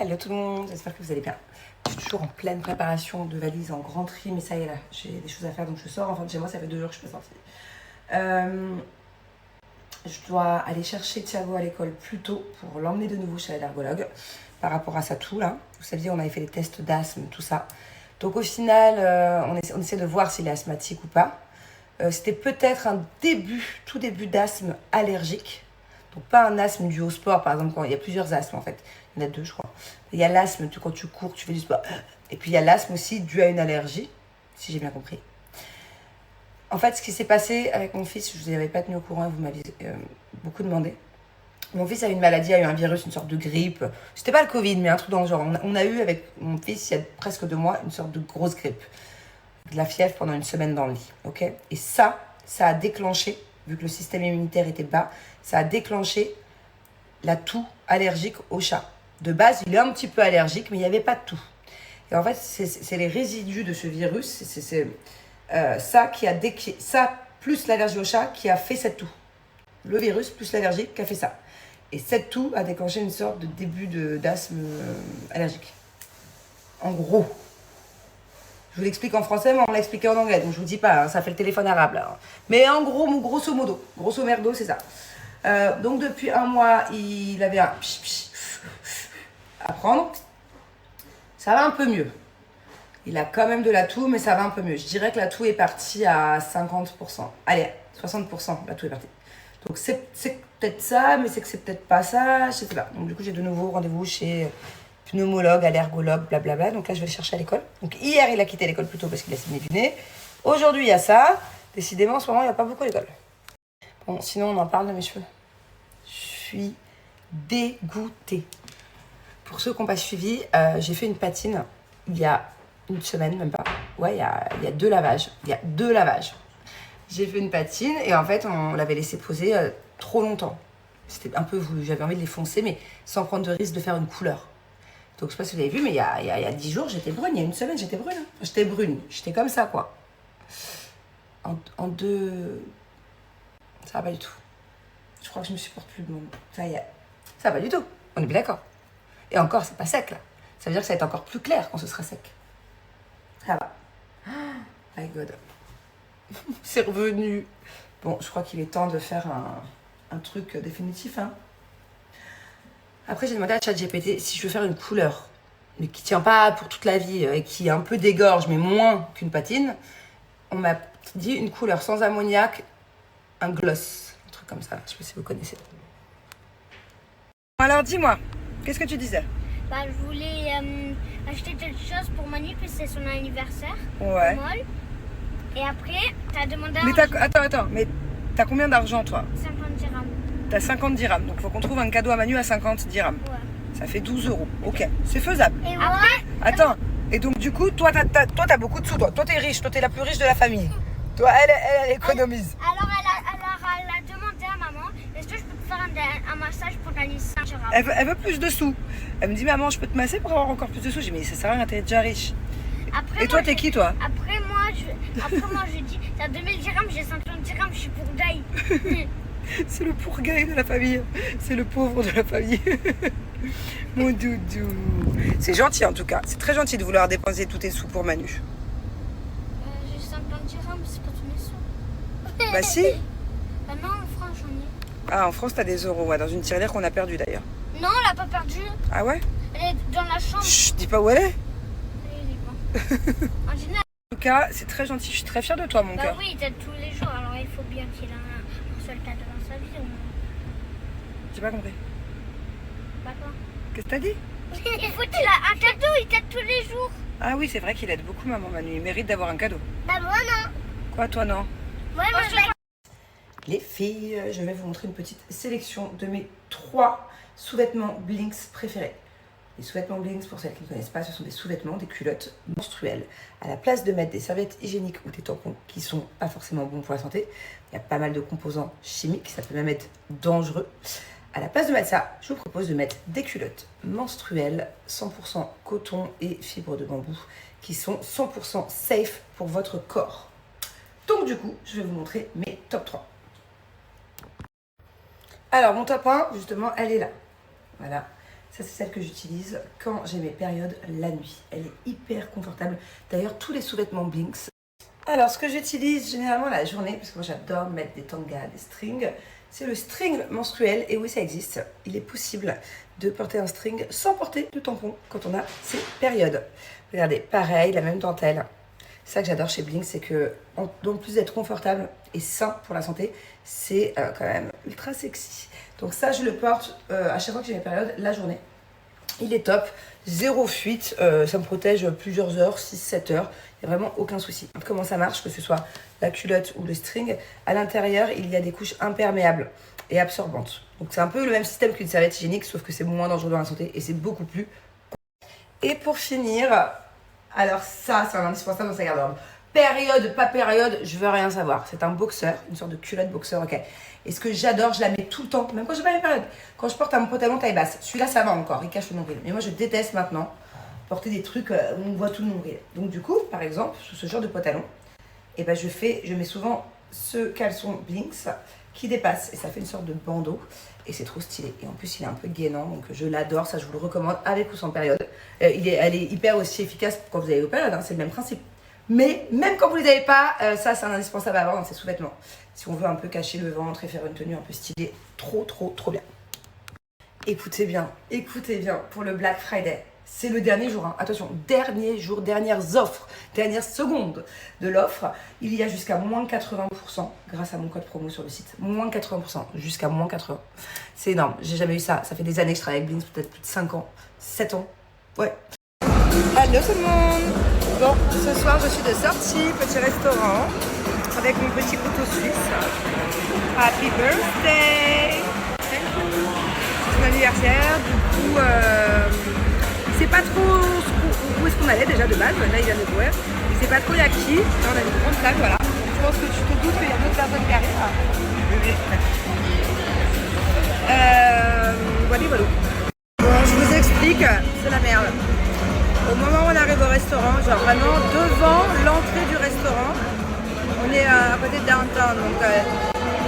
Hello tout le monde, j'espère que vous allez bien. Je suis toujours en pleine préparation de valise en grand tri, mais ça y est là, j'ai des choses à faire donc je sors. Enfin, chez moi, ça fait 2 jours que je suis pas sortie. Je dois aller chercher Thiago à l'école plus tôt pour l'emmener de nouveau chez l'allergologue par rapport à sa toux là. Vous saviez, on avait fait des tests d'asthme, tout ça. Donc au final, on essaie de voir s'il est asthmatique ou pas. C'était peut-être un tout début d'asthme allergique. Donc pas un asthme dû au sport, par exemple, quand il y a plusieurs asthmes en fait. Il y en a 2, je crois. Il y a l'asthme quand tu cours, tu fais du sport. Et puis il y a l'asthme aussi dû à une allergie, si j'ai bien compris. En fait, ce qui s'est passé avec mon fils, je ne vous avais pas tenu au courant, vous m'avez beaucoup demandé. Mon fils a eu une maladie, a eu un virus, une sorte de grippe. C'était pas le Covid, mais un truc dans le genre. On a eu avec mon fils, il y a presque 2 mois, une sorte de grosse grippe. De la fièvre pendant une semaine dans le lit. Ok. Et ça a déclenché, vu que le système immunitaire était bas, ça a déclenché la toux allergique au chat. De base, il est un petit peu allergique, mais il n'y avait pas de toux. Et en fait, c'est les résidus de ce virus, ça plus l'allergie au chat qui a fait cette toux. Le virus plus l'allergie qui a fait ça. Et cette toux a déclenché une sorte de début d'asthme allergique. En gros. Je vous l'explique en français, mais on me l'a expliqué en anglais, donc je vous dis pas, hein, ça fait le téléphone arabe là. Mais en gros, grosso modo, grosso merdo, c'est ça. Donc depuis 1 mois, il avait un à prendre. Ça va un peu mieux. Il a quand même de la toux, mais ça va un peu mieux. Je dirais que la toux est partie à 50%. Allez, 60%, la toux est partie. Donc c'est peut-être ça, mais c'est que c'est peut-être pas ça, je sais pas. Donc du coup, j'ai de nouveau rendez-vous chez pneumologue, allergologue, blablabla. Donc là, je vais le chercher à l'école. Donc hier, il a quitté l'école plus tôt parce qu'il a saigné du nez. Aujourd'hui, il y a ça. Décidément, en ce moment, il n'y a pas beaucoup à l'école. Bon, sinon, on en parle de mes cheveux. Je suis dégoûtée. Pour ceux qui n'ont pas suivi, j'ai fait une patine il y a une semaine, même pas. Ouais, il y a 2 lavages. Il y a 2 lavages. J'ai fait une patine et en fait, on l'avait laissé poser trop longtemps. C'était un peu voulu. J'avais envie de les foncer, mais sans prendre de risque de faire une couleur. Donc, je sais pas si vous avez vu, mais il y a 10 jours, j'étais brune. Il y a une semaine, j'étais brune. Hein. J'étais brune. J'étais comme ça, quoi. En 2... Ça va pas du tout. Je crois que je me supporte plus. Bon, ça y est. Ça va pas du tout. On est bien d'accord. Et encore, c'est pas sec, là. Ça veut dire que ça va être encore plus clair quand ce sera sec. Ça va. Oh my God. C'est revenu. Bon, je crois qu'il est temps de faire un truc définitif, hein. Après, j'ai demandé à ChatGPT si je veux faire une couleur, mais qui tient pas pour toute la vie et qui un peu dégorge, mais moins qu'une patine. On m'a dit une couleur sans ammoniac, un gloss, un truc comme ça. Je sais pas si vous connaissez. Alors, dis-moi, qu'est-ce que tu disais? Bah, je voulais acheter quelque chose pour Manu, puis c'est son anniversaire. Ouais. Mall. Et après, t'as demandé Mais attends, mais t'as combien d'argent, toi? 50 dirhams. T'as 50 dirhams, donc faut qu'on trouve un cadeau à Manu à 50 dirhams. Ouais. Ça fait 12 €. Ok, c'est faisable. Et après, Attends, et donc du coup, toi, t'as beaucoup de sous, toi. Toi, t'es riche, toi, t'es la plus riche de la famille. Toi, elle économise. alors elle a demandé à maman, est-ce que je peux te faire un massage pour ta liste 5 dirhams? Elle veut plus de sous. Elle me dit, maman, je peux te masser pour avoir encore plus de sous. J'ai dit, mais ça sert à rien, t'es déjà riche. Après, Et toi, t'es qui, toi? Après, moi, je dis, t'as 2000 dirhams, j'ai 50 dirhams, je suis pour Gaï. C'est le pourgueil de la famille. C'est le pauvre de la famille. Mon doudou. C'est gentil, en tout cas. C'est très gentil de vouloir dépenser tous tes sous pour Manu. J'ai 50 dirhams, c'est pas tous mes sous. Bah si. Bah non, en France, j'en ai. Ah, en France, t'as des euros, ouais, dans une tirelire qu'on a perdue, d'ailleurs. Non, elle a pas perdu. Ah ouais? Elle est dans la chambre. Chut, dis pas où elle est. Elle est pas. En général. En tout cas, c'est très gentil. Je suis très fière de toi, mon Bah cœur. oui, il t'aide tous les jours, alors il faut bien qu'il ait un seul cadeau dans sa vie. J'ai pas compris. Bah quoi? Qu'est-ce que t'as dit? Il faut qu'il a un cadeau, il t'aide tous les jours. Ah oui, c'est vrai qu'il aide beaucoup, maman Manu. Il mérite d'avoir un cadeau. Bah moi non. Quoi, toi, non? Ouais, moi Les filles, je vais vous montrer une petite sélection de mes 3 sous-vêtements Blinks préférés. Les sous-vêtements Blinks, pour celles qui ne connaissent pas, ce sont des sous-vêtements, des culottes menstruelles. À la place de mettre des serviettes hygiéniques ou des tampons qui sont pas forcément bons pour la santé, il y a pas mal de composants chimiques, ça peut même être dangereux. À la place de mettre ça, je vous propose de mettre des culottes menstruelles 100% coton et fibres de bambou qui sont 100% safe pour votre corps. Donc du coup, je vais vous montrer mes top 3. Alors, mon top 1, justement, elle est là. Voilà. Ça, c'est celle que j'utilise quand j'ai mes périodes la nuit. Elle est hyper confortable. D'ailleurs, tous les sous-vêtements Blinks. Alors, ce que j'utilise généralement la journée, parce que moi j'adore mettre des tangas, des strings, c'est le string menstruel. Et oui, ça existe. Il est possible de porter un string sans porter de tampon quand on a ses périodes. Regardez, pareil, la même dentelle. C'est ça que j'adore chez Blinks, c'est que, en plus d'être confortable et sain pour la santé, c'est quand même ultra sexy. Donc ça, je le porte à chaque fois que j'ai mes périodes, la journée. Il est top, zéro fuite, ça me protège plusieurs heures, 6-7 heures, il n'y a vraiment aucun souci. Comment ça marche, que ce soit la culotte ou le string, à l'intérieur, il y a des couches imperméables et absorbantes. Donc c'est un peu le même système qu'une serviette hygiénique, sauf que c'est moins dangereux dans la santé et c'est beaucoup plus... Et pour finir, alors ça, c'est un indispensable dans sa garde-robe. Période, pas période, je veux rien savoir. C'est un boxeur, une sorte de culotte boxeur, ok. Et ce que j'adore, je la mets tout le temps, même quand j'ai pas mes périodes. Quand je porte un pantalon taille basse, celui-là ça va encore, il cache le nombril. Mais moi je déteste maintenant porter des trucs où on voit tout le nombril. Donc du coup, par exemple, sous ce genre de pantalon, et ben je mets souvent ce caleçon Blinks qui dépasse et ça fait une sorte de bandeau et c'est trop stylé. Et en plus il est un peu gainant, donc je l'adore, ça je vous le recommande avec ou sans période. Elle est hyper aussi efficace quand vous avez vos périodes, hein, c'est le même principe. Mais même quand vous les avez pas, ça c'est un indispensable à avoir dans ces sous-vêtements. Si on veut un peu cacher le ventre et faire une tenue un peu stylée, trop bien. Écoutez bien, pour le Black Friday, c'est le dernier jour, hein. Attention, dernier jour, dernières offres, dernières secondes de l'offre. Il y a jusqu'à moins 80% grâce à mon code promo sur le site. Moins 80%, jusqu'à moins 80%. C'est énorme, j'ai jamais eu ça. Ça fait des années que je travaille avec Blinks, peut-être plus de 5 ans, 7 ans. Ouais. Hello tout le monde. Bon, ce soir je suis de sortie, petit restaurant, avec mon petit couteau suisse. Happy birthday! C'est mon anniversaire, du coup, il sait pas trop où est-ce qu'on allait déjà de base, là il vient de courir. Il sait pas trop il y a qui, là on a une grande table, voilà. Je pense que tu te doutes qu'il y a d'autres personnes qui arrivent. Voilà. Bon, je vous explique, c'est la merde. Au moment où on arrive au restaurant, genre vraiment devant l'entrée du restaurant, on est à côté de downtown, donc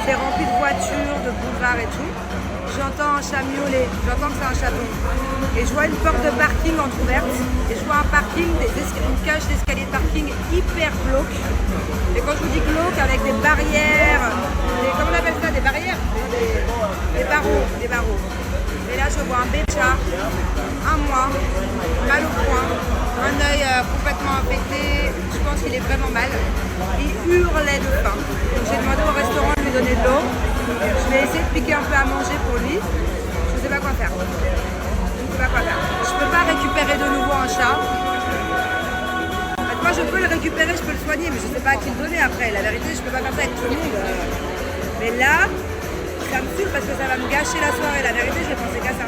c'est rempli de voitures, de boulevards et tout. J'entends un chat miauler, j'entends que c'est un chaton. Et je vois une porte de parking entrouverte, et je vois un parking, une cage d'escalier de parking hyper glauque. Et quand je vous dis glauque, avec des barrières, comment on appelle ça, des barrières, des barreaux. Et là, je vois un bécha, un moi, mal au poing, un œil complètement infecté, je pense qu'il est vraiment mal. Il hurlait de faim. Donc j'ai demandé au restaurant de lui donner de l'eau. Je vais essayer de piquer un peu à manger pour lui. Je ne sais pas quoi faire. Je ne peux pas récupérer de nouveau un chat. Moi, je peux le récupérer, je peux le soigner, mais je ne sais pas à qui le donner après. La vérité, je ne peux pas faire ça avec tout le monde. Mais là, ça me saoule parce que ça va me gâcher la soirée. La vérité, j'ai pensé qu'à ça.